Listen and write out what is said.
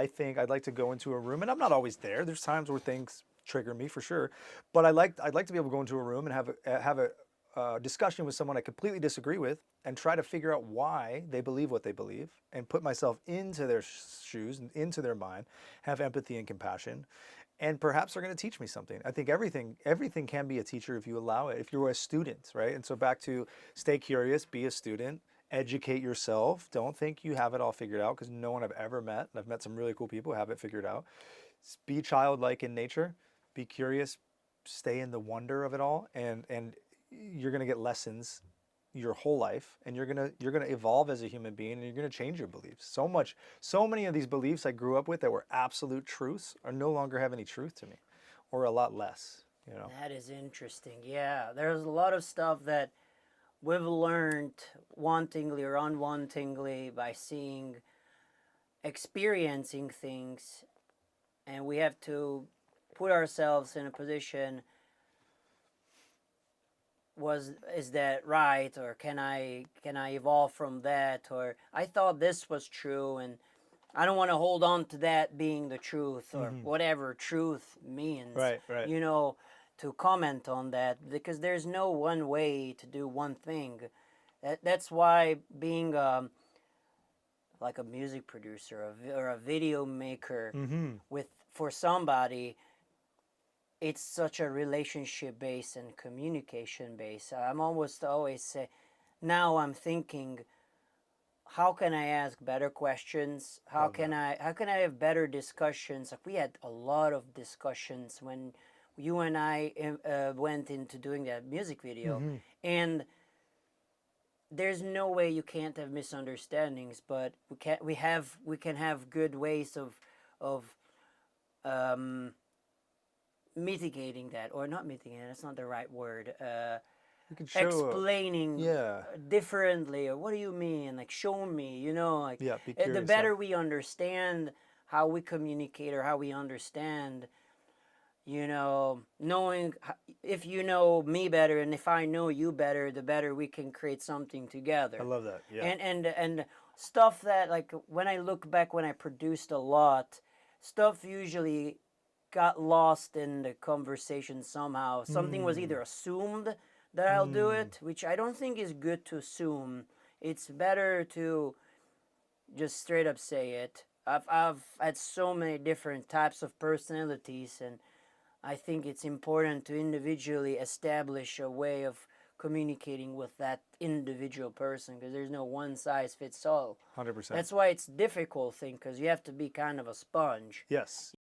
I think I'd like to go into a room, and I'm not always there. There's times where things trigger me for sure, but I'd like to be able to go into a room and have a discussion with someone I completely disagree with, and try to figure out why they believe what they believe, and put myself into their shoes and into their mind, have empathy and compassion, and perhaps they're going to teach me something. I think everything can be a teacher if you allow it. If you're a student, right? And so back to stay curious, be a student, educate yourself. Don't think you have it all figured out, because no one I've ever met, and I've met some really cool people who have it figured out. Be childlike in nature, be curious, stay in the wonder of it all, and you're going to get lessons your whole life, and you're going to evolve as a human being, and you're going to change your beliefs. So many of these beliefs I grew up with that were absolute truths are no longer have any truth to me, or a lot less, you know. That is interesting. Yeah, there's a lot of stuff that we've learned wantingly or unwantingly by seeing, experiencing things, and we have to put ourselves in a position, is that right, or can I evolve from that, or I thought this was true and I don't want to hold on to that being the truth, or whatever truth means, Right, right. you know, to comment on that, because there's no one way to do one thing. That's why being like a music producer or a video maker with for somebody, it's such a relationship based and communication based. I'm almost always say, now I'm thinking, how can I ask better questions? Love that. How can I have better discussions? Like, we had a lot of discussions when you and I went into doing that music video, and there's no way you can't have misunderstandings, but we can have good ways of um, mitigating that, or not mitigating, that's not the right word, You can show explaining yeah, differently, or what do you mean, like, show me, like, yeah, be the curious, yeah. better we understand how we communicate, or how we understand, knowing, if you know me better and if I know you better, the better we can create something I together. love that. Yeah. And stuff that, like, when I look back, when I produced a lot, stuff usually got lost in the conversation somehow. Something was either assumed that I'll do it, which I don't think is good to assume. It's better to just straight up say it. I've had so many different types of personalities, and I think it's important to individually establish a way of communicating with that individual person, because there's no one size fits all. 100%. That's why it's a difficult thing, because you have to be kind of a sponge. Yes.